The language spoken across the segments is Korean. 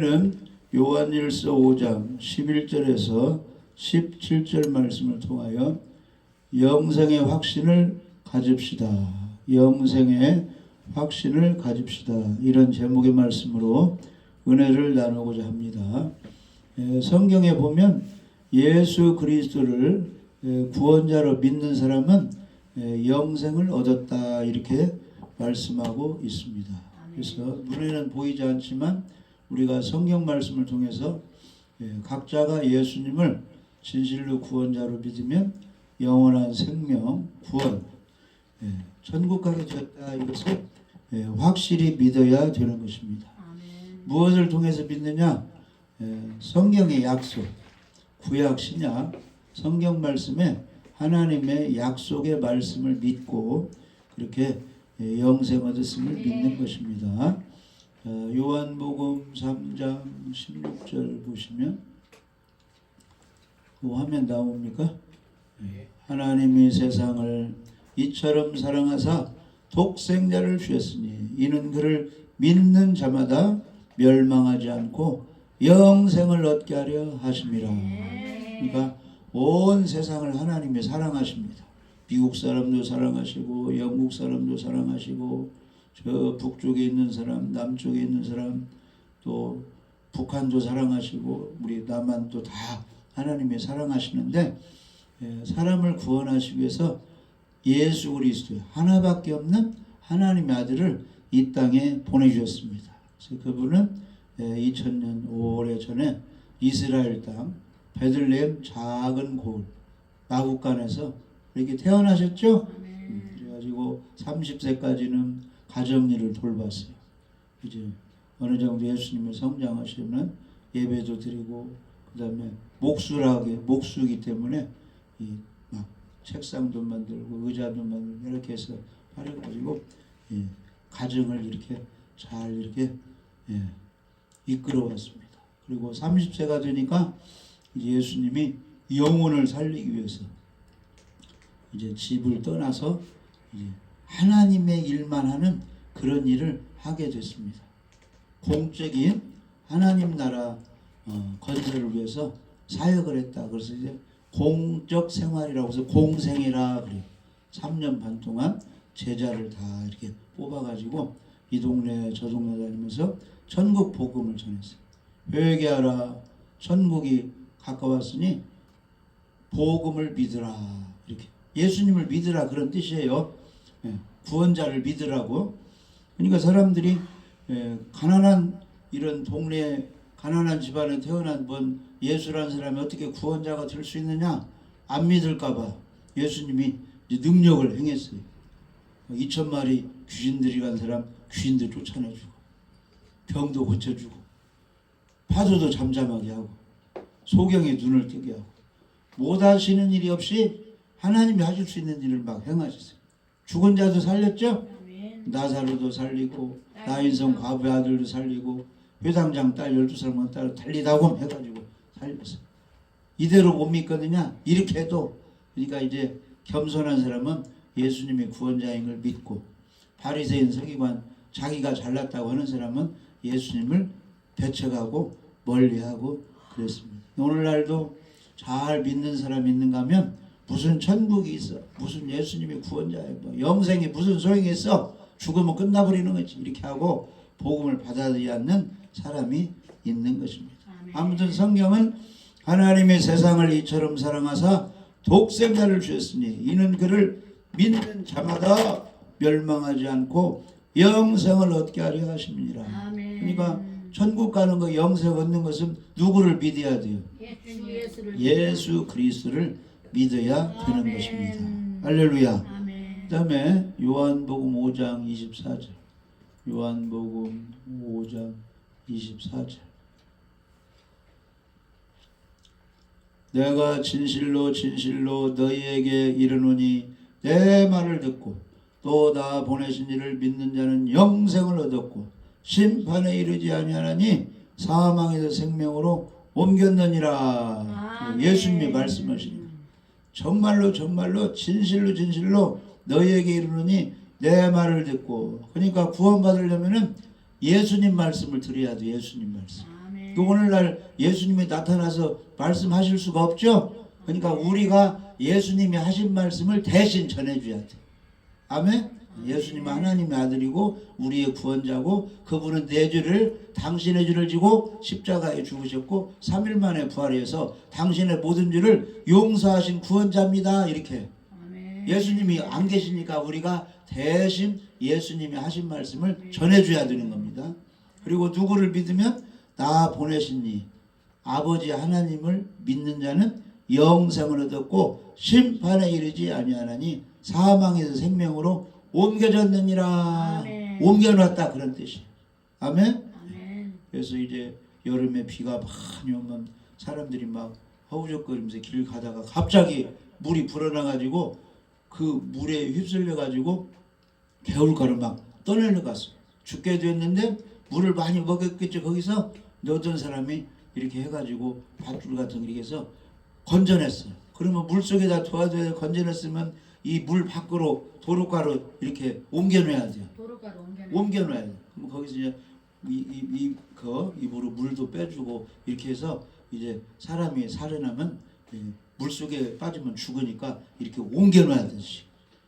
는 요한일서 5장 11절에서 17절 말씀을 통하여 영생의 확신을 가집시다. 영생의 확신을 가집시다. 이런 제목의 말씀으로 은혜를 나누고자 합니다. 성경에 보면 예수 그리스도를 구원자로 믿는 사람은 영생을 얻었다 이렇게 말씀하고 있습니다. 그래서 눈에는 보이지 않지만 우리가 성경 말씀을 통해서 각자가 예수님을 진실로 구원자로 믿으면 영원한 생명, 구원, 천국 가게 되었다 이것을 확실히 믿어야 되는 것입니다. 무엇을 통해서 믿느냐? 성경의 약속, 구약, 신약, 성경 말씀에 하나님의 약속의 말씀을 믿고 그렇게 영생 얻었음을 믿는 것입니다. 요한복음 3장 16절 보시면 화면 나옵니까? 하나님이 세상을 이처럼 사랑하사 독생자를 주셨으니 이는 그를 믿는 자마다 멸망하지 않고 영생을 얻게 하려 하심이라. 그러니까 온 세상을 하나님이 사랑하십니다. 미국 사람도 사랑하시고 영국 사람도 사랑하시고 저 북쪽에 있는 사람, 남쪽에 있는 사람, 또 북한도 사랑하시고 우리 남한도 다 하나님이 사랑하시는데 사람을 구원하시기 위해서 예수 그리스도 하나밖에 없는 하나님의 아들을 이 땅에 보내주셨습니다. 그래서 그분은 2000년 오래전에 이스라엘 땅 베들레헴 작은 고을 마국간에서 이렇게 태어나셨죠. 그래가지고 30세까지는 가정일을 돌봤어요. 이제 어느 정도 예수님을 성장하시면 예배도 드리고 그 다음에 목수이기 때문에 막 책상도 만들고 의자도 만들고 이렇게 해서 하려가지고 가정을 이렇게 잘 이렇게 이끌어왔습니다. 그리고 30세가 되니까 예수님이 영혼을 살리기 위해서 이제 집을 떠나서 이제 하나님의 일만 하는 그런 일을 하게 됐습니다. 공적인 하나님 나라 건설을 위해서 사역을 했다. 그래서 이제 공적 생활이라고 해서 공생이라 그래요. 3년 반 동안 제자를 다 이렇게 뽑아가지고 이 동네 저 동네 다니면서 천국 복음을 전했어요. 회개하라, 천국이 가까웠으니 복음을 믿으라 이렇게 예수님을 믿으라 그런 뜻이에요. 구원자를 믿으라고. 그러니까 사람들이 가난한 이런 동네에 가난한 집안에 태어난 분 예수라는 사람이 어떻게 구원자가 될 수 있느냐 안 믿을까봐 예수님이 능력을 행했어요. 2000마리 귀신들이 간 사람 귀신들 쫓아내주고 병도 고쳐주고 파도도 잠잠하게 하고 소경의 눈을 뜨게 하고 못하시는 일이 없이 하나님이 하실 수 있는 일을 막 행하셨어요. 죽은 자도 살렸죠. 나사로도 살리고 나인성 과부의 아들도 살리고 회당장 딸 12사람과 딸을 달리다곰 해가지고 살렸어요. 이대로 못 믿거든요. 이렇게 해도 그러니까 이제 겸손한 사람은 예수님이 구원자인 걸 믿고 바리새인 서기관 자기가 잘났다고 하는 사람은 예수님을 배척하고 멀리하고 그랬습니다. 오늘날도 잘 믿는 사람이 있는가 하면 무슨 천국이 있어 무슨 예수님이 구원자예요 뭐 영생이 무슨 소용이 있어 죽으면 끝나버리는 거지 이렇게 하고 복음을 받아들이지 않는 사람이 있는 것입니다. 아무튼 성경은 하나님의 세상을 이처럼 사랑하사 독생자를 주셨으니 이는 그를 믿는 자마다 멸망하지 않고 영생을 얻게 하려 하심이니라. 그러니까 천국 가는 거 영생 얻는 것은 누구를 믿어야 돼요? 예수 그리스도를 믿어야 되는 것입니다. 할렐루야. 그 다음에 요한복음 5장 24절 요한복음 5장 24절 내가 진실로 진실로 너희에게 이르노니 내 말을 듣고 또 나 보내신 이를 믿는 자는 영생을 얻었고 심판에 이르지 아니하나니 사망에서 생명으로 옮겼느니라. 예수님이 말씀하시니까 정말로 정말로 진실로 진실로 너희에게 이르노니 내 말을 듣고 그러니까 구원받으려면은 예수님 말씀을 들어야 돼. 예수님 말씀. 그 오늘날 예수님이 나타나서 말씀하실 수가 없죠. 그러니까 우리가 예수님이 하신 말씀을 대신 전해줘야 돼. 아멘. 예수님은 하나님의 아들이고 우리의 구원자고 그분은 내 죄를 당신의 죄를 지고 십자가에 죽으셨고 3일 만에 부활해서 당신의 모든 죄를 용서하신 구원자입니다. 이렇게 예수님이 안 계시니까 우리가 대신 예수님이 하신 말씀을 전해줘야 되는 겁니다. 그리고 누구를 믿으면 나 보내신 이 아버지 하나님을 믿는 자는 영생을 얻었고 심판에 이르지 아니하나니 사망에서 생명으로 옮겨졌느니라. 옮겨놨다 그런 뜻이에요. 아멘? 아멘. 그래서 이제 여름에 비가 많이 오면 사람들이 막 허우적거리면서 길 가다가 갑자기 물이 불어나가지고 그 물에 휩쓸려가지고 개울가를 막 떠내려갔어요. 죽게 됐는데 물을 많이 먹었겠죠. 거기서 어떤 사람이 이렇게 해가지고 밧줄 같은 거 이렇게 해서 건져냈어요. 그러면 물속에다 도와줘야 건져냈으면 이 물 밖으로 도로가로 이렇게 옮겨놔야 돼요. 도로가로 옮겨놔야 돼요. 그럼 거기서 이제 입으로 물도 빼주고 이렇게 해서 이제 사람이 살아나면 물속에 빠지면 죽으니까 이렇게 옮겨놔야 되지.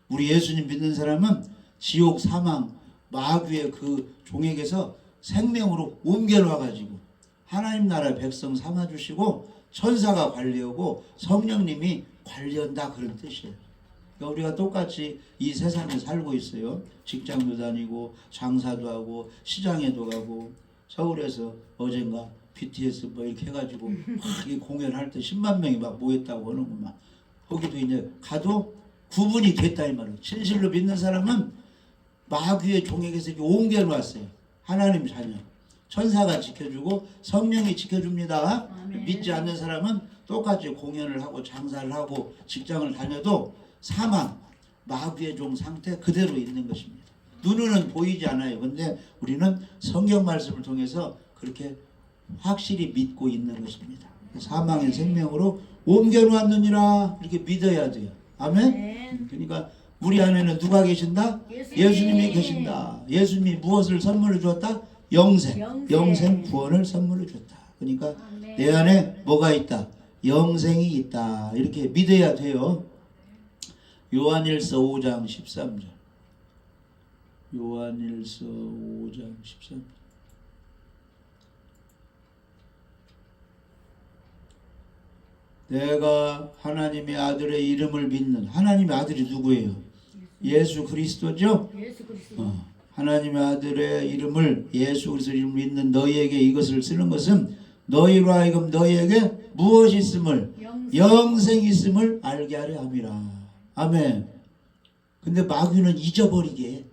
우리 예수님 믿는 사람은 지옥 사망 마귀의 그 종에게서 생명으로 옮겨놔가지고 하나님 나라 백성 삼아주시고 천사가 관리하고 성령님이 관리한다 그런 뜻이에요. 그러니까 우리가 똑같이 이 세상에 살고 있어요. 직장도 다니고 장사도 하고 시장에도 가고 서울에서 어젠가 BTS 뭐 이렇게 해가지고 막 이 공연할 때 10만 명이 막 모였다고 하는구만. 거기도 이제 가도 구분이 됐다 이 말이에요. 진실로 믿는 사람은 마귀의 종에게서 이렇게 옮겨놓았어요. 하나님 자녀. 천사가 지켜주고 성령이 지켜줍니다. 아멘. 믿지 않는 사람은 똑같이 공연을 하고 장사를 하고 직장을 다녀도 사망, 마귀의 종 상태 그대로 있는 것입니다. 눈으로는 보이지 않아요. 근데 우리는 성경 말씀을 통해서 그렇게 확실히 믿고 있는 것입니다. 사망의 생명으로 옮겨놓았느니라 이렇게 믿어야 돼요. 아멘? 그러니까 우리 안에는 누가 계신다? 예수님이 계신다. 예수님이 무엇을 선물해 주었다? 영생 구원을 선물해 줬다. 그러니까 아멘. 내 안에 뭐가 있다? 영생이 있다. 이렇게 믿어야 돼요. 요한일서 5장 13절. 요한일서 5장 13절. 내가 하나님의 아들의 이름을 믿는 하나님의 아들이 누구예요? 예수 그리스도죠? 예수 그리스도. 하나님의 아들의 이름을 예수 그리스도를 이름을 믿는 너희에게 이것을 쓰는 것은 너희로 하여금 너희에게 무엇이 있음을 영생이 있음을 알게 하려 함이라. 아멘. 근데 마귀는 잊어버리게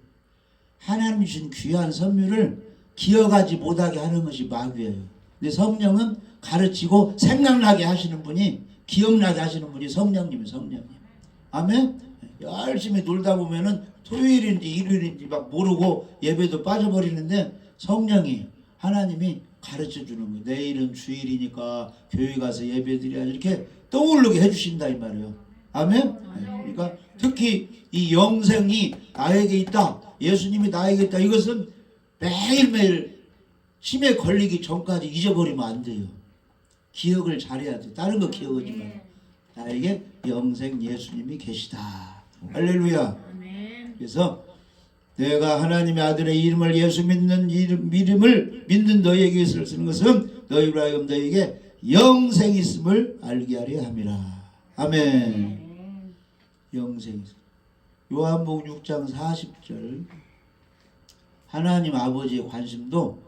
하나님이 주신 귀한 선물을 기억하지 못하게 하는 것이 마귀예요. 근데 성령은 가르치고 생각나게 하시는 분이 기억나게 하시는 분이 성령님이에요. 성령님. 아멘. 열심히 놀다 보면은 토요일인지 일요일인지 막 모르고 예배도 빠져버리는데 성령이 하나님이 가르쳐 주는 거예요. 내일은 주일이니까 교회 가서 예배 드려야 이렇게 떠오르게 해주신다 이 말이에요. 아멘. 그러니까 특히 이 영생이 나에게 있다. 예수님이 나에게 있다. 이것은 매일매일 치매 걸리기 전까지 잊어버리면 안 돼요. 기억을 잘해야 돼. 다른 거 기억하지 마. 나에게 영생 예수님이 계시다. 할렐루야. 그래서 내가 하나님의 아들의 이름을 예수 믿는 이름을 믿는 너희에게 쓰는 것은 너희로 하여금 너희에게 영생이 있음을 알게 하려 함이라. 아멘. 영생이 있음. 요한복음 6장 40절. 하나님 아버지의 관심도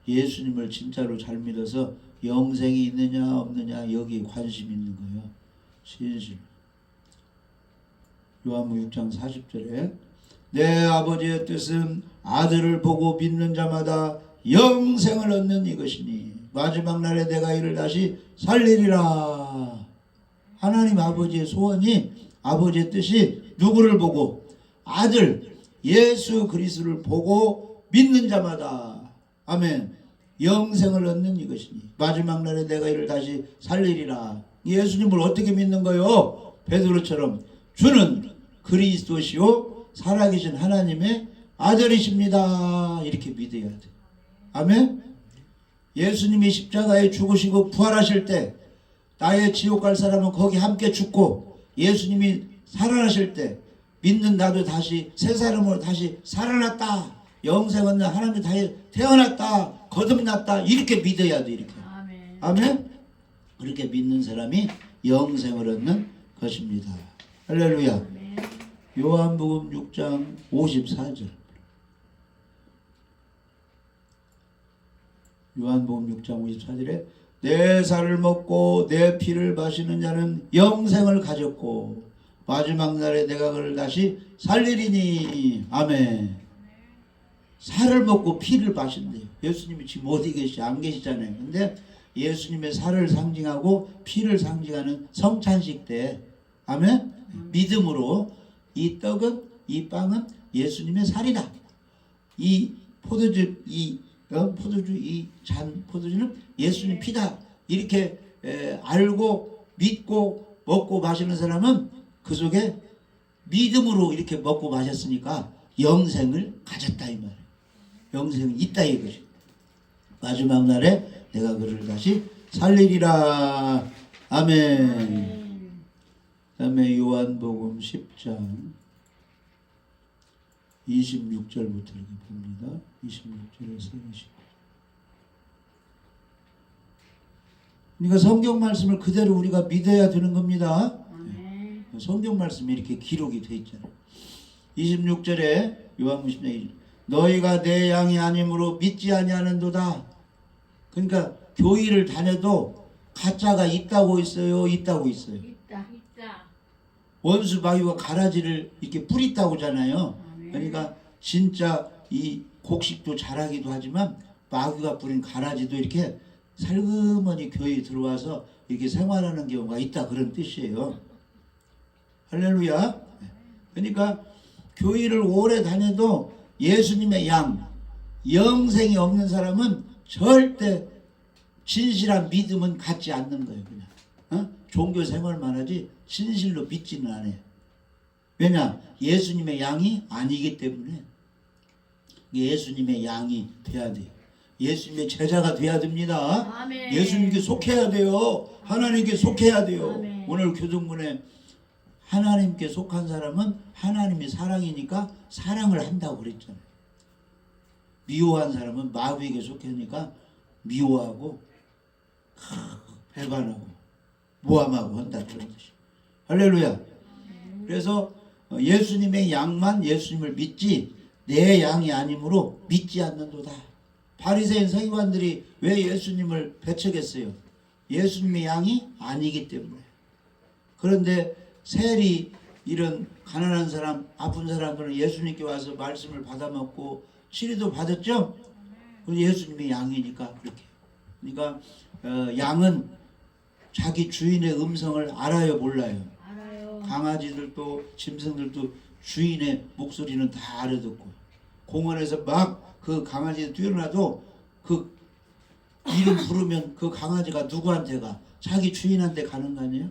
예수님을 진짜로 잘 믿어서 영생이 있느냐 없느냐 여기에 관심 있는 거예요. 진실. 요한복음 6장 40절에 내 아버지의 뜻은 아들을 보고 믿는 자마다 영생을 얻는 이것이니 마지막 날에 내가 이를 다시 살리리라. 하나님 아버지의 소원이 아버지의 뜻이 누구를 보고 아들 예수 그리스도를 보고 믿는 자마다 아멘 영생을 얻는 이것이니 마지막 날에 내가 이를 다시 살리리라. 예수님을 어떻게 믿는 거요? 베드로처럼 주는 그리스도시요 살아계신 하나님의 아들이십니다. 이렇게 믿어야 돼. 아멘. 예수님이 십자가에 죽으시고 부활하실 때 나의 지옥 갈 사람은 거기 함께 죽고, 예수님이 살아나실 때 믿는 나도 다시 새 사람으로 다시 살아났다, 영생 얻는 하나님이 다시 태어났다, 거듭났다, 이렇게 믿어야 돼. 이렇게. 아멘. 아멘. 그렇게 믿는 사람이 영생을 얻는 것입니다. 할렐루야. 아멘. 요한복음 6장 54절. 요한복음 6장 54절에 내 살을 먹고 내 피를 마시는 자는 영생을 가졌고 마지막 날에 내가 그를 다시 살리리니. 아멘. 살을 먹고 피를 마신대요. 예수님이 지금 어디 계시? 안 계시잖아요. 근데 예수님의 살을 상징하고 피를 상징하는 성찬식 때, 아멘, 믿음으로 이 떡은, 이 빵은 예수님의 살이다. 이 포도주, 이 잔 포도주는 예수님 피다. 이렇게 알고 믿고 먹고 마시는 사람은 그 속에 믿음으로 이렇게 먹고 마셨으니까 영생을 가졌다 이 말이에요. 영생이 있다 이거죠. 마지막 날에 내가 그를 다시 살리리라. 아멘. 그다음에 요한복음 10장 26절부터 이렇게 봅니다. 26절에서 20. 그러니까 성경 말씀을 그대로 우리가 믿어야 되는 겁니다. 아멘. 성경 말씀이 이렇게 기록이 돼 있잖아요. 26절에 요한복음 10장 너희가 내 양이 아니므로 믿지 아니하는도다. 그러니까 교회를 다녀도 가짜가 있다고 있어요. 있다고 있어요. 있다. 원수 마귀가 가라지를 이렇게 뿌리다고 하잖아요. 아멘. 그러니까 진짜 이 곡식도 자라기도 하지만 마귀가 뿌린 가라지도 이렇게 살그머니 교회에 들어와서 이렇게 생활하는 경우가 있다, 그런 뜻이에요. 할렐루야. 그러니까 교회를 오래 다녀도 예수님의 양, 영생이 없는 사람은 절대 진실한 믿음은 갖지 않는 거예요. 그냥 종교 생활만 하지 진실로 믿지는 않아요. 왜냐? 예수님의 양이 아니기 때문에. 예수님의 양이 돼야 돼요. 예수님의 제자가 돼야 됩니다. 아멘. 예수님께 속해야 돼요. 하나님께 속해야 돼요. 아멘. 오늘 교동문에 하나님께 속한 사람은 하나님이 사랑이니까 사랑을 한다고 그랬잖아요. 미워한 사람은 마귀에게 속하니까 미워하고 배반하고 모함하고 한다, 그런 뜻이에요. 할렐루야. 그래서 예수님의 양만 예수님을 믿지 내 양이 아니므로 믿지 않는도다. 바리새인 서기관들이 왜 예수님을 배척했어요? 예수님의 양이 아니기 때문에. 그런데 세리, 이런 가난한 사람, 아픈 사람들은 예수님께 와서 말씀을 받아먹고 치료도 받았죠? 예수님의 양이니까 그렇게. 그러니까 양은 자기 주인의 음성을 알아요, 몰라요? 알아요. 강아지들도 짐승들도 주인의 목소리는 다 알아듣고, 공원에서 막 그 강아지 뛰어나도 그 이름 부르면 그 강아지가 누구한테 가? 자기 주인한테 가는 거 아니에요?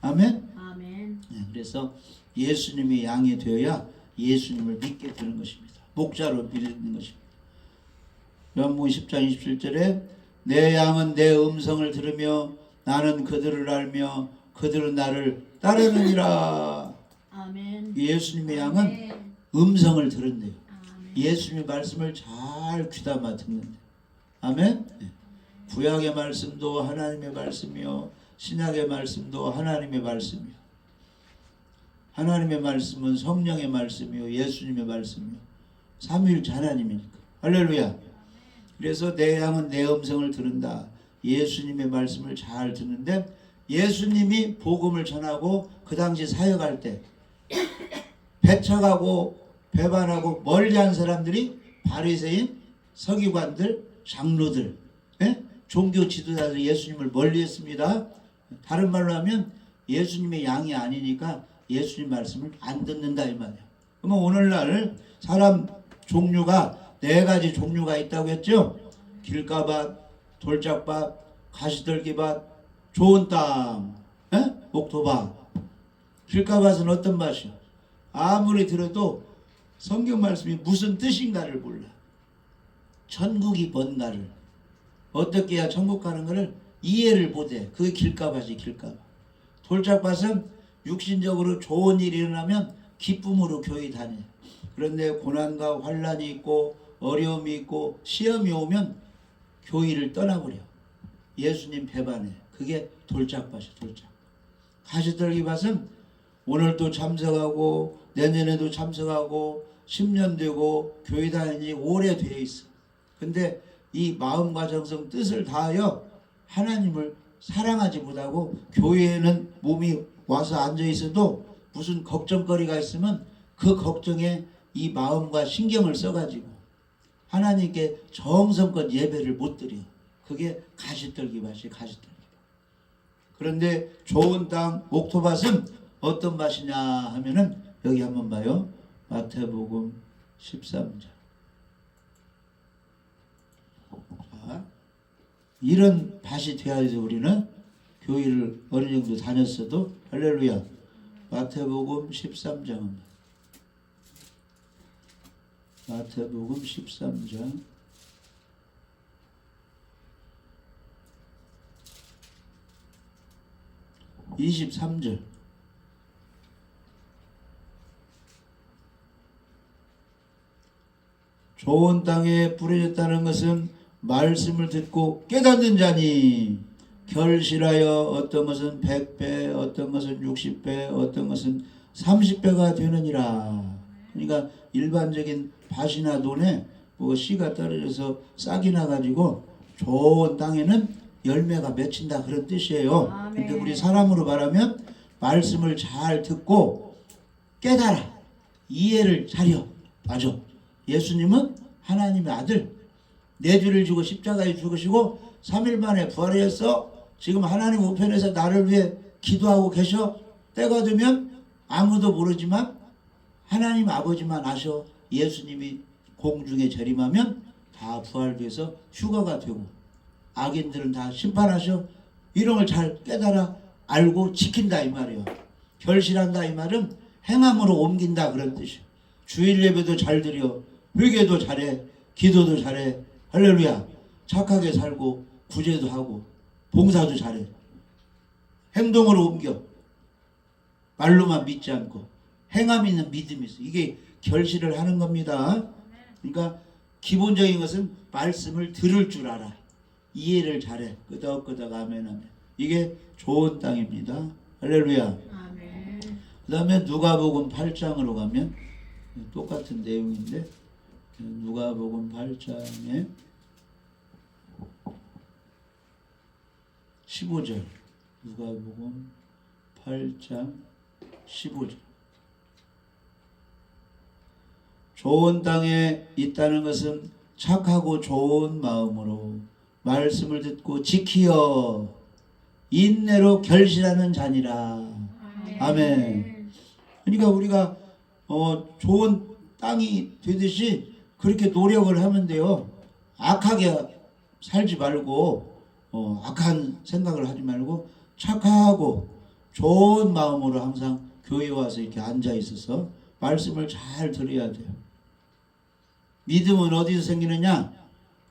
아멘? 아멘. 네, 그래서 예수님의 양이 되어야 예수님을 믿게 되는 것입니다. 목자로 믿는 것입니다. 요한복음 10장 27절에 내 양은 내 음성을 들으며 나는 그들을 알며 그들은 나를 따르느니라. 아멘. 예수님의 양은 아멘. 음성을 들은대요. 아멘. 예수님의 말씀을 잘 귀담아 듣는데. 아멘. 네. 구약의 말씀도 하나님의 말씀이요, 신약의 말씀도 하나님의 말씀이요. 하나님의 말씀은 성령의 말씀이요, 예수님의 말씀이요, 삼위일체 하나님이니까. 할렐루야. 그래서 내 양은 내 음성을 들은다. 예수님의 말씀을 잘 듣는데, 예수님이 복음을 전하고 그 당시 사역할 때 배척하고 배반하고 멀리한 사람들이 바리새인, 서기관들, 장로들, 종교 지도자들 예수님을 멀리했습니다. 다른 말로 하면 예수님의 양이 아니니까 예수님 말씀을 안 듣는다 이 말이에요. 그러면 오늘날 사람 종류가 4가지 종류가 있다고 했죠. 길가밭, 돌짝밭, 가시떨기밭, 좋은 땅, 목토밭. 길가밭은 어떤 밭이요? 아무리 들어도 성경 말씀이 무슨 뜻인가를 몰라. 천국이 뭔가를 어떻게 해야 천국 가는 거를 이해를 못해. 그게 길가밭이 길가밭. 돌짝밭은 육신적으로 좋은 일이 일어나면 기쁨으로 교회 다녀요. 그런데 고난과 환란이 있고 어려움이 있고 시험이 오면 교회를 떠나버려. 예수님 배반해. 그게 돌짝밭이 돌짝. 가시떨기밭은 오늘도 참석하고 내년에도 참석하고 10년 되고 교회 다닌 지 오래되어 있어. 근데 이 마음과 정성 뜻을 다하여 하나님을 사랑하지 못하고 교회에는 몸이 와서 앉아 있어도 무슨 걱정거리가 있으면 그 걱정에 이 마음과 신경을 써가지고 하나님께 정성껏 예배를 못 드려. 그게 가시떨기밭이 가시떨기. 그런데 좋은 땅 옥토밭은 어떤 밭이냐 하면은 여기 한번 봐요. 마태복음 13장. 자, 이런 밭이 되어야지 우리는 교회를 어느 정도 다녔어도 할렐루야. 마태복음 13장입니다. 마태복음 13장 23절. 좋은 땅에 뿌려졌다는 것은 말씀을 듣고 깨닫는 자니 결실하여 어떤 것은 100배, 어떤 것은 60배, 어떤 것은 30배가 되느니라. 그러니까 일반적인 밭이나 논에 뭐 씨가 떨어져서 싹이 나가지고 좋은 땅에는 열매가 맺힌다 그런 뜻이에요. 근데 우리 사람으로 말하면 말씀을 잘 듣고 깨달아 이해를 잘해. 맞아. 예수님은 하나님의 아들, 내 죄를 지고 십자가에 죽으시고 3일 만에 부활하셨어. 지금 하나님 우편에서 나를 위해 기도하고 계셔. 때가 되면 아무도 모르지만 하나님 아버지만 아셔. 예수님이 공중에 재림하면 다 부활돼서 휴거가 되고 악인들은 다 심판하셔. 이런 걸 잘 깨달아 알고 지킨다 이 말이에요. 결실한다 이 말은 행함으로 옮긴다 그런 뜻이에요. 주일 예배도 잘 드려, 회개도 잘해, 기도도 잘해. 할렐루야. 착하게 살고 구제도 하고 봉사도 잘해. 행동으로 옮겨. 말로만 믿지 않고 행함 있는 믿음이 있어. 이게 결실을 하는 겁니다. 그러니까 기본적인 것은 말씀을 들을 줄 알아. 이해를 잘해. 끄덕끄덕 아멘 아멘. 이게 좋은 땅입니다. 할렐루야. 아멘. 그 다음에 누가복음 8장으로 가면 똑같은 내용인데 누가복음 8장에 15절. 누가복음 8장 15절. 좋은 땅에 있다는 것은 착하고 좋은 마음으로 말씀을 듣고 지키어 인내로 결실하는 자니라. 아멘. 그러니까 우리가 좋은 땅이 되듯이 그렇게 노력을 하면 돼요. 악하게 살지 말고 악한 생각을 하지 말고 착하고 좋은 마음으로 항상 교회에 와서 이렇게 앉아 있어서 말씀을 잘 들어야 돼요. 믿음은 어디서 생기느냐?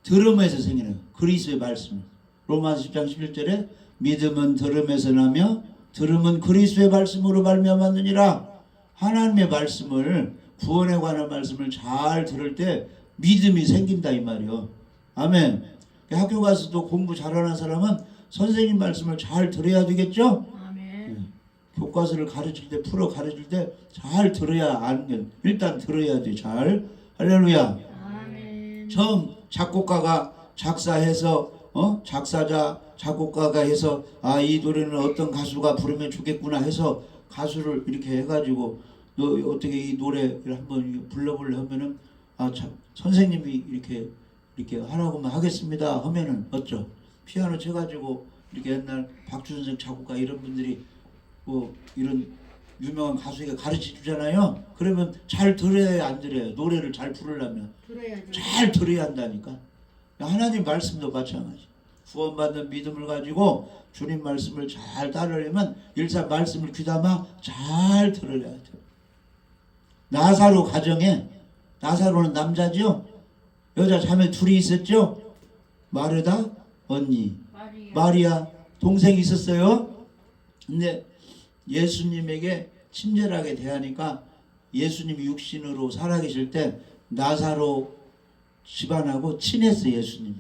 들음에서 생기는 그리스도의 말씀. 로마서 10장 11절에 믿음은 들음에서 나며 들음은 그리스도의 말씀으로 말미암았느니라. 하나님의 말씀을 구원에 관한 말씀을 잘 들을 때 믿음이 생긴다 이 말이요. 아멘. 학교 가서도 공부 잘하는 사람은 선생님 말씀을 잘 들어야 되겠죠? 아멘. 교과서를 가르칠 때 풀어 가르칠 때 잘 들어야 아는 게 일단 들어야 돼. 잘. 할렐루야. 아멘. 처음 작곡가가 작사해서 작사자 작곡가가 해서 이 노래는 어떤 가수가 부르면 좋겠구나 해서 가수를 이렇게 해가지고 너 어떻게 이 노래를 한번 불러볼래 하면은 선생님이 이렇게 하라고만 하겠습니다 하면은 어쩌 피아노 쳐가지고 이렇게 옛날 박준성 작곡가 이런 분들이 뭐 이런 유명한 가수에게 가르쳐 주잖아요. 그러면 잘 들어야 안 들어요. 노래를 잘 부르려면 들어야지. 잘 들어야 한다니까. 하나님 말씀도 마찬가지. 구원받는 믿음을 가지고 주님 말씀을 잘 따르려면 일단 말씀을 귀담아 잘 들어야 돼요. 나사로 가정에 나사로는 남자죠. 여자 자매 둘이 있었죠. 마르다 언니 마리아. 마리아 동생이 있었어요. 근데 예수님에게 친절하게 대하니까 예수님이 육신으로 살아계실 때 나사로 집안하고 친했어요. 예수님이.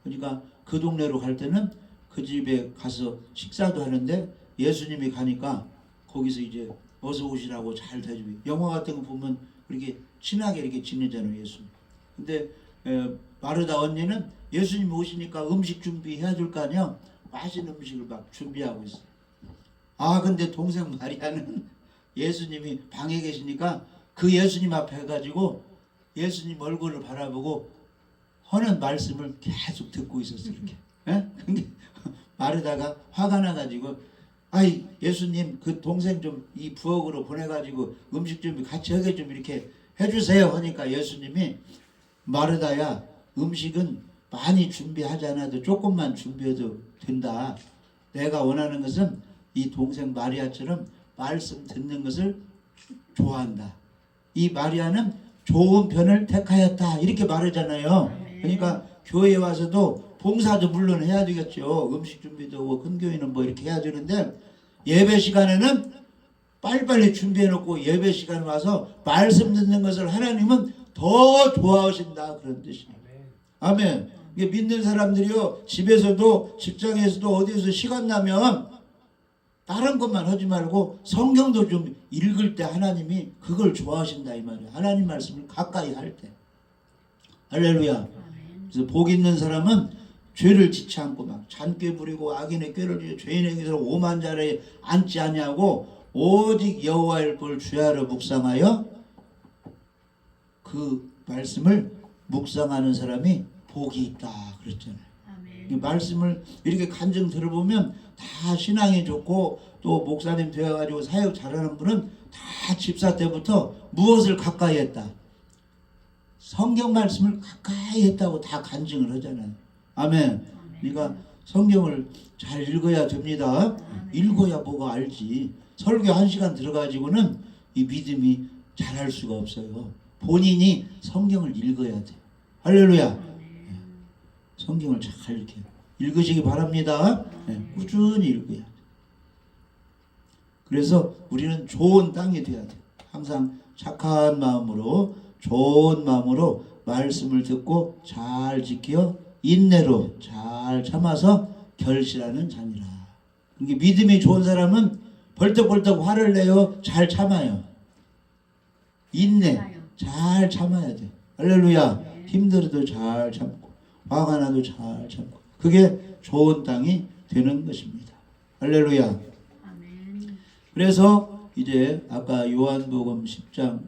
그러니까 그 동네로 갈 때는 그 집에 가서 식사도 하는데 예수님이 가니까 거기서 이제 어서 오시라고 잘 대주고, 영화 같은 거 보면 그렇게 친하게 이렇게 지내잖아요. 예수님. 근데 마르다 언니는 예수님 오시니까 음식 준비해야 될 거 아니야. 맛있는 음식을 막 준비하고 있어요. 아 근데 동생 마리아는 예수님이 방에 계시니까 그 예수님 앞에 가지고 예수님 얼굴을 바라보고 하는 말씀을 계속 듣고 있었어요. 이렇게. 예? 근데 마르다가 화가 나가지고, 아이 예수님 그 동생 좀 이 부엌으로 보내가지고 음식 준비 같이 하게 좀 이렇게 해주세요 하니까 예수님이, 마르다야 음식은 많이 준비하지 않아도 조금만 준비해도 된다. 내가 원하는 것은 이 동생 마리아처럼 말씀 듣는 것을 좋아한다. 이 마리아는 좋은 편을 택하였다. 이렇게 말하잖아요. 그러니까 교회에 와서도 봉사도 물론 해야 되겠죠. 음식 준비도 하고 큰교회는 뭐 이렇게 해야 되는데, 예배 시간에는 빨리빨리 준비해 놓고 예배 시간에 와서 말씀 듣는 것을 하나님은 더 좋아하신다. 그런 뜻이에요. 아멘. 이게 믿는 사람들이요, 집에서도 직장에서도 어디에서 시간 나면 다른 것만 하지 말고 성경도 좀 읽을 때 하나님이 그걸 좋아하신다 이 말이에요. 하나님 말씀을 가까이 할 때. 할렐루야. 그래서 복 있는 사람은 죄를 지치 않고 막 잔꾀 부리고 악인의 꾀를 지어 죄인에게서 오만 자리에 앉지 아니하고 오직 여호와의 꼴 주야로 묵상하여 그 말씀을 묵상하는 사람이 복이 있다 그랬잖아요. 이 말씀을 이렇게 간증 들어보면 다 신앙이 좋고 또 목사님 되어가지고 사역 잘하는 분은 다 집사 때부터 무엇을 가까이 했다? 성경 말씀을 가까이 했다고 다 간증을 하잖아요. 아멘. 그러니까 성경을 잘 읽어야 됩니다. 읽어야 뭐가 알지. 설교 1시간 들어가지고는 이 믿음이 잘할 수가 없어요. 본인이 성경을 읽어야 돼요. 할렐루야. 성경을 잘 이렇게 읽으시기 바랍니다. 꾸준히 읽어야 돼요. 그래서 우리는 좋은 땅이 돼야 돼요. 항상 착한 마음으로, 좋은 마음으로 말씀을 듣고 잘 지켜 인내로 잘 참아서 결실하는 자니라. 이게 믿음이 좋은 사람은 벌떡벌떡 화를 내요. 잘 참아요. 인내 잘 참아야 돼. 할렐루야. 힘들어도 잘 참고 화가 나도 잘 참고, 그게 좋은 땅이 되는 것입니다. 할렐루야. 그래서 이제 아까 요한복음 10장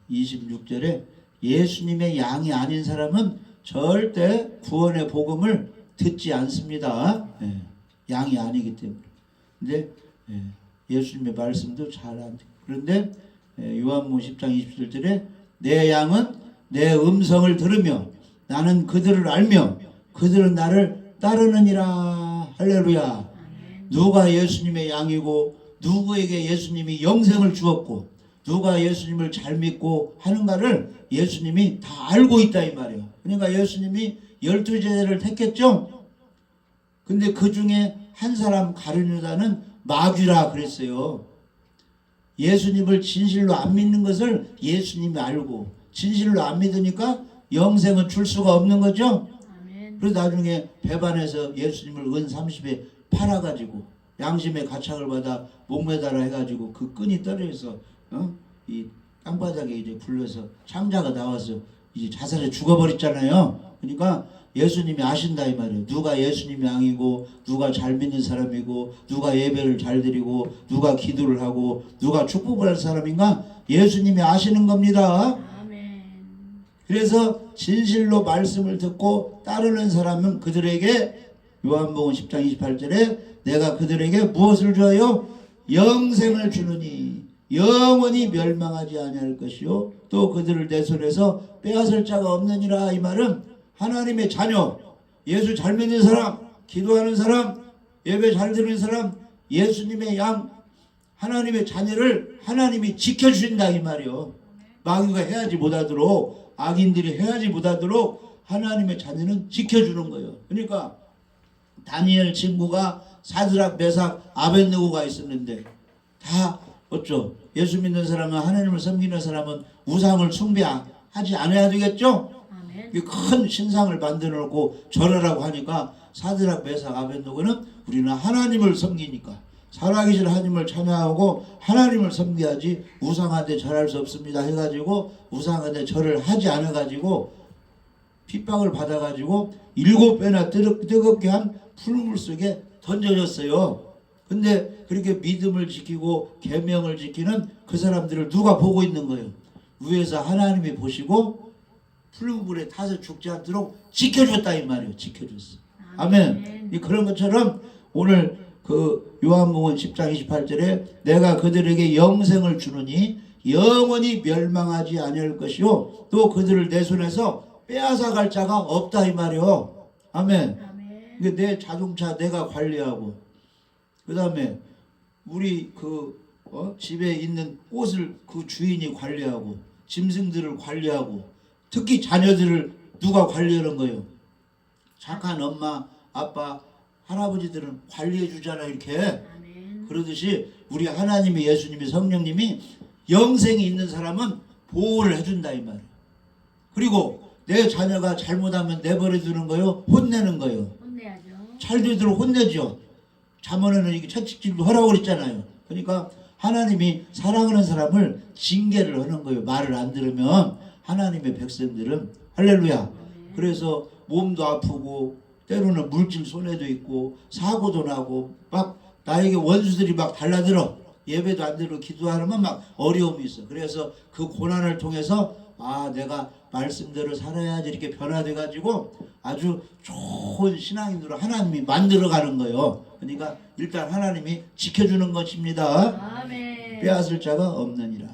26절에 예수님의 양이 아닌 사람은 절대 구원의 복음을 듣지 않습니다. 양이 아니기 때문에. 근데 예수님의 말씀도 잘 안 돼요. 그런데 요한복음 10장 27절에 내 양은 내 음성을 들으며 나는 그들을 알며 그들은 나를 따르느니라. 할렐루야. 누가 예수님의 양이고 누구에게 예수님이 영생을 주었고 누가 예수님을 잘 믿고 하는가를 예수님이 다 알고 있다 이 말이에요. 그러니까 예수님이 12제자를 택했죠. 근데 그 중에 한 사람 가룟유다는 마귀라 그랬어요. 예수님을 진실로 안 믿는 것을 예수님이 알고 진실로 안 믿으니까 영생은 줄 수가 없는 거죠. 그래서 나중에 배반해서 예수님을 은 30에 팔아가지고 양심의 가책을 받아 목매달아 해가지고 그 끈이 떨어져서 이 땅바닥에 이제 굴려서 창자가 나와서 이제 자살해 죽어버렸잖아요. 그러니까 예수님이 아신다 이 말이에요. 누가 예수님이 양이고 누가 잘 믿는 사람이고 누가 예배를 잘 드리고 누가 기도를 하고 누가 축복을 할 사람인가 예수님이 아시는 겁니다. 그래서 진실로 말씀을 듣고 따르는 사람은 그들에게 요한복음 10장 28절에 내가 그들에게 무엇을 주어요? 영생을 주느니 영원히 멸망하지 아니할 것이요 또 그들을 내 손에서 빼앗을 자가 없느니라. 이 말은 하나님의 자녀, 예수 잘 믿는 사람, 기도하는 사람, 예배 잘 드리는 사람, 예수님의 양, 하나님의 자녀를 하나님이 지켜주신다 이 말이요. 마귀가 해하지 못하도록, 악인들이 해하지 못하도록 하나님의 자녀는 지켜주는 거예요. 그러니까 다니엘 친구가 사드락, 메삭, 아벳느고가 있었는데 다 어쩌? 예수 믿는 사람은, 하나님을 섬기는 사람은 우상을 숭배하지 않아야 되겠죠? 아멘. 큰 신상을 만들어 놓고 절하라고 하니까 사드락, 메삭, 아벳느고는 우리는 하나님을 섬기니까 살아계신 하나님을 찬양하고 하나님을 섬겨야지 우상한테 절할 수 없습니다 해가지고 우상한테 절을 하지 않아가지고 핍박을 받아가지고 7배나 뜨겁게 한 풀물 속에 던져졌어요. 근데 그렇게 믿음을 지키고 계명을 지키는 그 사람들을 누가 보고 있는 거예요? 위에서 하나님이 보시고 풀물에 타서 죽지 않도록 지켜줬다 이 말이에요. 지켜줬어. 아멘. 그런 것처럼 오늘 그 요한복음 10장 28절에 내가 그들에게 영생을 주느니 영원히 멸망하지 아니할 것이요 또 그들을 내 손에서 빼앗아 갈 자가 없다 이 말이요. 아멘. 아멘. 내 자동차 내가 관리하고 그 다음에 우리 집에 있는 옷을 그 주인이 관리하고 짐승들을 관리하고 특히 자녀들을 누가 관리하는 거예요? 착한 엄마, 아빠, 할아버지들은 관리해 주잖아 이렇게. 아멘. 그러듯이 우리 하나님이, 예수님이, 성령님이 영생이 있는 사람은 보호를 해준다 이 말이에요. 그리고 내 자녀가 잘못하면 내버려 두는 거요? 혼내는 거요? 혼내야죠. 잘 되도록 혼내죠. 잠언에는 이게 채찍질도 하라고 그랬잖아요. 그러니까 하나님이 사랑하는 사람을 징계를 하는 거예요. 말을 안 들으면 하나님의 백성들은. 할렐루야. 아멘. 그래서 몸도 아프고 때로는 물질 손해도 있고 사고도 나고 막 나에게 원수들이 막 달라들어. 예배도 안 들어 기도하면 막 어려움이 있어. 그래서 그 고난을 통해서 내가 말씀대로 살아야지 이렇게 변화돼 가지고 아주 좋은 신앙인으로 하나님이 만들어가는 거예요. 그러니까 일단 하나님이 지켜주는 것입니다. 아멘. 빼앗을 자가 없느니라.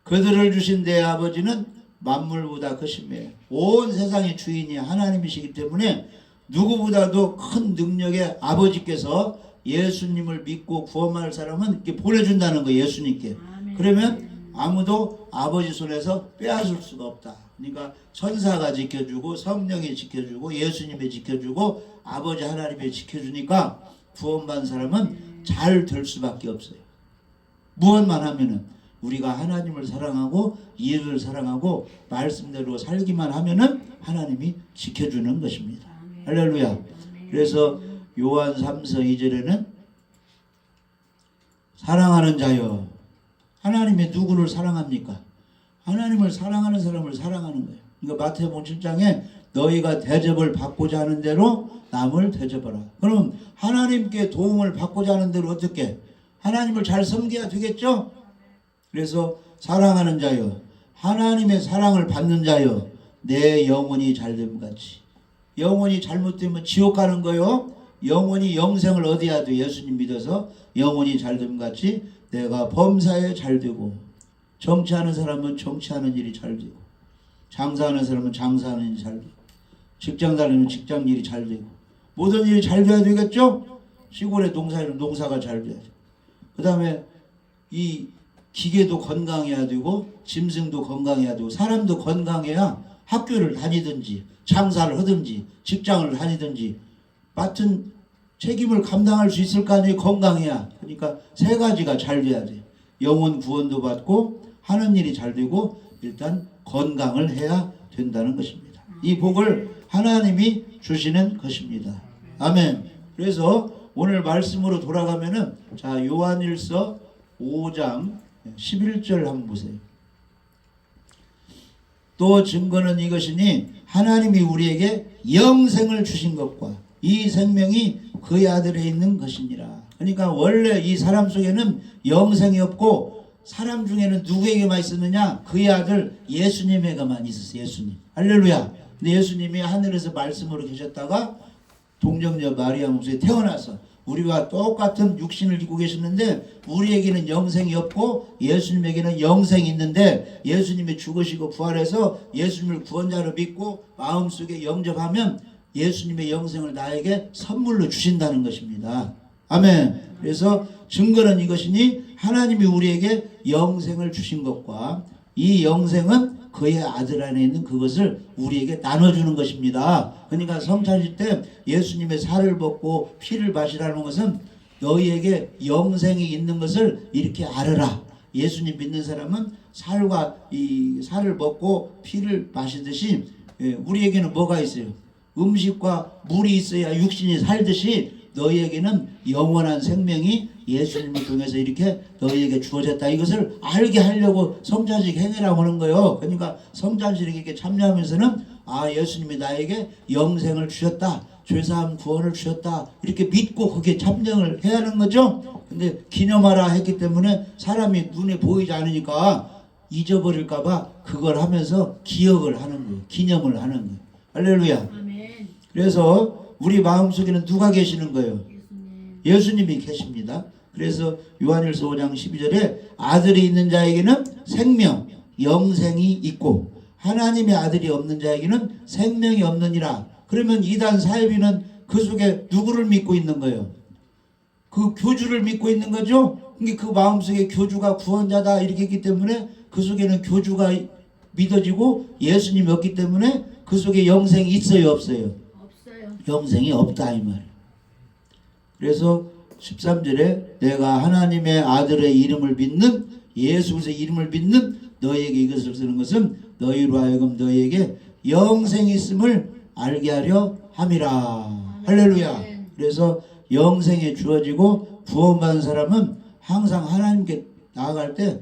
그들을 주신 내 아버지는 만물보다 크심에 온 세상의 주인이 하나님이시기 때문에 누구보다도 큰 능력의 아버지께서 예수님을 믿고 구원할 사람은 이렇게 보내준다는 거예요. 예수님께. 아멘. 그러면 아무도 아버지 손에서 빼앗을 수가 없다. 그러니까 천사가 지켜주고 성령이 지켜주고 예수님이 지켜주고 아버지 하나님이 지켜주니까 구원받은 사람은 잘 될 수밖에 없어요. 무엇만 하면은 우리가 하나님을 사랑하고 이웃을 사랑하고 말씀대로 살기만 하면은 하나님이 지켜주는 것입니다. 아멘. 할렐루야. 아멘. 그래서 요한 3서 2절에는 사랑하는 자여. 하나님이 누구를 사랑합니까? 하나님을 사랑하는 사람을 사랑하는 거예요. 그러니까 마태복음 7장에 너희가 대접을 받고자 하는 대로 남을 대접하라. 그럼 하나님께 도움을 받고자 하는 대로 어떻게? 하나님을 잘 섬겨야 되겠죠? 그래서 사랑하는 자여, 하나님의 사랑을 받는 자여, 내 영혼이 잘됨 같이. 영혼이 잘못되면 지옥 가는 거요. 영혼이 영생을 얻어야 돼. 예수님 믿어서 영혼이 잘됨 같이 내가 범사에 잘되고, 정치하는 사람은 정치하는 일이 잘되고, 장사하는 사람은 장사하는 일이 잘되고, 직장 다니면 직장 일이 잘되고, 모든 일이 잘 돼야 되겠죠? 시골의 농사에는 농사가 잘 돼야 돼. 그 다음에 이 기계도 건강해야 되고, 짐승도 건강해야 되고, 사람도 건강해야 학교를 다니든지 장사를 하든지 직장을 다니든지 맡은 책임을 감당할 수 있을 거 아니에요. 건강해야. 그러니까 세 가지가 잘 돼야 돼요. 영혼 구원도 받고 하는 일이 잘 되고 일단 건강을 해야 된다는 것입니다. 이 복을 하나님이 주시는 것입니다. 아멘. 그래서 오늘 말씀으로 돌아가면은 자 요한일서 5장 11절 한번 보세요. 또 증거는 이것이니 하나님이 우리에게 영생을 주신 것과 이 생명이 그의 아들에 있는 것이니라. 그러니까 원래 이 사람 속에는 영생이 없고 사람 중에는 누구에게만 있었느냐? 그의 아들 예수님에게만 있었어요. 예수님. 할렐루야. 근데 예수님이 하늘에서 말씀으로 계셨다가 동정녀 마리아 몸속에 태어나서 우리와 똑같은 육신을 입고 계셨는데 우리에게는 영생이 없고 예수님에게는 영생이 있는데 예수님이 죽으시고 부활해서 예수님을 구원자로 믿고 마음속에 영접하면 예수님의 영생을 나에게 선물로 주신다는 것입니다. 아멘. 그래서 증거는 이것이니 하나님이 우리에게 영생을 주신 것과 이 영생은 그의 아들 안에 있는 그것을 우리에게 나눠주는 것입니다. 그러니까 성찬식 때 예수님의 살을 먹고 피를 마시라는 것은 너희에게 영생이 있는 것을 이렇게 알아라. 예수님 믿는 사람은 살과 이 살을 먹고 피를 마시듯이 우리에게는 뭐가 있어요? 음식과 물이 있어야 육신이 살듯이 너희에게는 영원한 생명이 예수님을 통해서 이렇게 너희에게 주어졌다. 이것을 알게 하려고 성찬식 행위라고 하는 거예요. 그러니까 성찬식에 이렇게 참여하면서는 예수님이 나에게 영생을 주셨다. 죄사함 구원을 주셨다. 이렇게 믿고 거기에 참여를 해야 하는 거죠. 근데 기념하라 했기 때문에 사람이 눈에 보이지 않으니까 잊어버릴까봐 그걸 하면서 기억을 하는 거예요. 기념을 하는 거예요. 할렐루야. 아멘. 그래서 우리 마음속에는 누가 계시는 거예요? 예수님. 예수님이 계십니다. 그래서 요한일서 5장 12절에 아들이 있는 자에게는 생명, 영생이 있고 하나님의 아들이 없는 자에게는 생명이 없느니라. 그러면 이단 사이비는 그 속에 누구를 믿고 있는 거예요? 그 교주를 믿고 있는 거죠. 그러니까 그 마음속에 교주가 구원자다 이렇게 했기 때문에 그 속에는 교주가 믿어지고 예수님이 없기 때문에 그 속에 영생이 있어요, 없어요? 없어요. 영생이 없다 이 말이에요. 그래서 13절에 내가 하나님의 아들의 이름을 믿는 예수 그리스도의 이름을 믿는 너희에게 이것을 쓰는 것은 너희로 하여금 너희에게 영생이 있음을 알게 하려 함이라. 할렐루야. 그래서 영생이 주어지고 구원받은 사람은 항상 하나님께 나아갈 때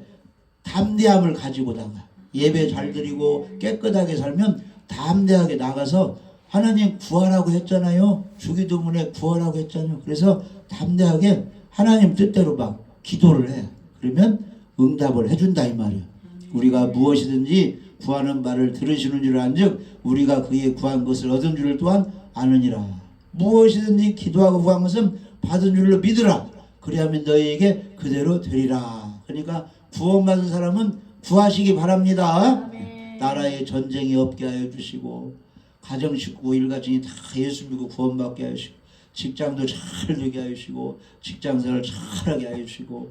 담대함을 가지고 나가. 예배 잘 드리고 깨끗하게 살면 담대하게 나가서 하나님 구하라고 했잖아요. 주기도문에 구하라고 했잖아요. 그래서 담대하게 하나님 뜻대로 막 기도를 해. 그러면 응답을 해준다 이 말이에요. 우리가 무엇이든지 구하는 말을 들으시는 줄 안즉 우리가 그의 구한 것을 얻은 줄을 또한 아느니라. 무엇이든지 기도하고 구한 것은 받은 줄로 믿으라. 그리하면 너희에게 그대로 되리라. 그러니까 구원받은 사람은 구하시기 바랍니다. 아멘. 나라에 전쟁이 없게 하여 주시고 가정 식구 일가정이 다 예수 믿고 구원받게 하시고 직장도 잘 되게 하시고 직장생활 잘하게 하여 주시고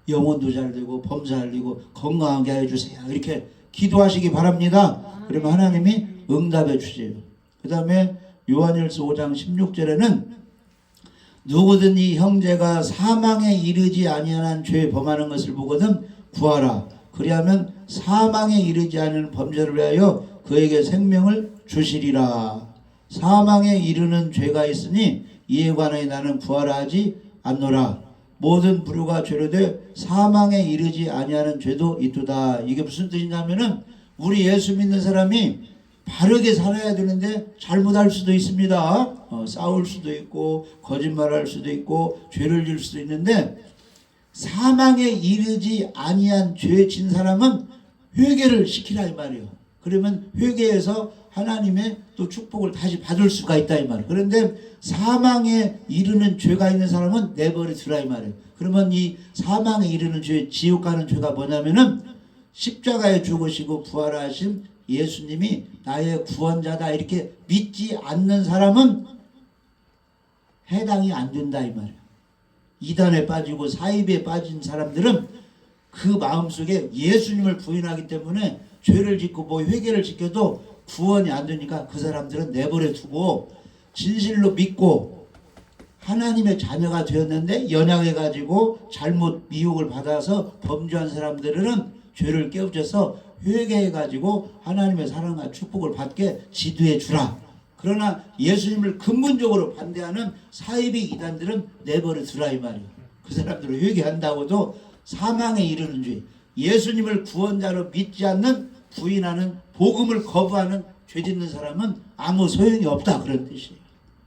영혼도 잘 되고 범사 잘 되고 건강하게 하여 주세요. 이렇게 기도하시기 바랍니다. 그러면 하나님이 응답해 주세요. 그 다음에 요한일서 5장 16절에는 누구든지 형제가 사망에 이르지 아니하는 죄 범하는 것을 보거든 구하라. 그리하면 사망에 이르지 않은 범죄를 위하여 그에게 생명을 주시리라. 사망에 이르는 죄가 있으니 이에 관하여 나는 구하라 하지 않노라. 모든 부류가 죄로 돼 사망에 이르지 아니하는 죄도 있도다. 이게 무슨 뜻이냐면은 우리 예수 믿는 사람이 바르게 살아야 되는데 잘못할 수도 있습니다. 싸울 수도 있고 거짓말할 수도 있고 죄를 질 수도 있는데 사망에 이르지 아니한 죄 진 사람은 회개를 시키라 이 말이에요. 그러면 회개해서 하나님의 또 축복을 다시 받을 수가 있다 이 말이에요. 그런데 사망에 이르는 죄가 있는 사람은 내버려 두라 이 말이에요. 그러면 이 사망에 이르는 죄, 지옥 가는 죄가 뭐냐면은 십자가에 죽으시고 부활하신 예수님이 나의 구원자다 이렇게 믿지 않는 사람은 해당이 안 된다 이 말이에요. 이단에 빠지고 사입에 빠진 사람들은 그 마음속에 예수님을 부인하기 때문에 죄를 짓고 뭐 회개를 지켜도 구원이 안 되니까 그 사람들은 내버려 두고 진실로 믿고 하나님의 자녀가 되었는데 연약해가지고 잘못 미혹을 받아서 범죄한 사람들은 죄를 깨우쳐서 회개해가지고 하나님의 사랑과 축복을 받게 지도해 주라. 그러나 예수님을 근본적으로 반대하는 사이비 이단들은 내버려 두라 이 말이에요. 그 사람들은 회개한다고도 사망에 이르는 죄, 예수님을 구원자로 믿지 않는 부인하는 복음을 거부하는 죄 짓는 사람은 아무 소용이 없다 그런 뜻이에요.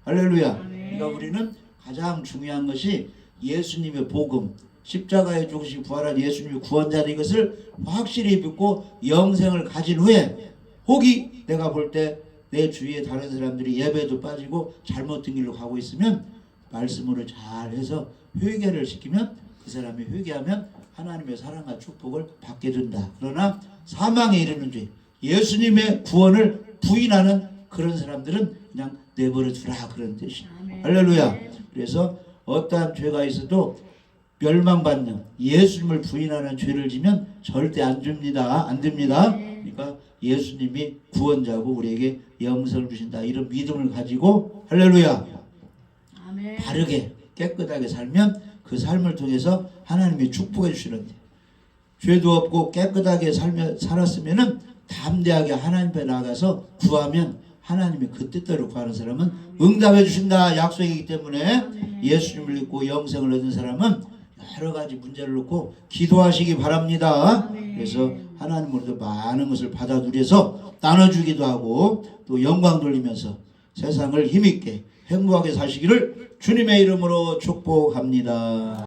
할렐루야. 그러니까 우리는 가장 중요한 것이 예수님의 복음, 십자가에 죽으시고 부활한 예수님의 구원자다 이것을 확실히 믿고 영생을 가진 후에 혹이 내가 볼 때 내 주위에 다른 사람들이 예배도 빠지고 잘못된 길로 가고 있으면 말씀으로 잘해서 회개를 시키면 그 사람이 회개하면 하나님의 사랑과 축복을 받게 된다. 그러나 사망에 이르는 죄, 예수님의 구원을 부인하는 그런 사람들은 그냥 내버려 두라 그런 뜻이에요. 할렐루야. 그래서 어떠한 죄가 있어도 멸망받는 예수님을 부인하는 죄를 지면 절대 안 줍니다. 안 됩니다. 그러니까 예수님이 구원자고 우리에게 영생을 주신다. 이런 믿음을 가지고 할렐루야. 아멘. 바르게 깨끗하게 살면 그 삶을 통해서 하나님이 축복해 주시는데 죄도 없고 깨끗하게 살았으면은 담대하게 하나님 앞에 나가서 구하면 하나님이 그 뜻대로 구하는 사람은 응답해 주신다 약속이기 때문에 예수님을 믿고 영생을 얻은 사람은 여러 가지 문제를 놓고 기도하시기 바랍니다. 그래서 하나님으로부터 많은 것을 받아 누려서 나눠주기도 하고 또 영광 돌리면서 세상을 힘있게 행복하게 사시기를 주님의 이름으로 축복합니다.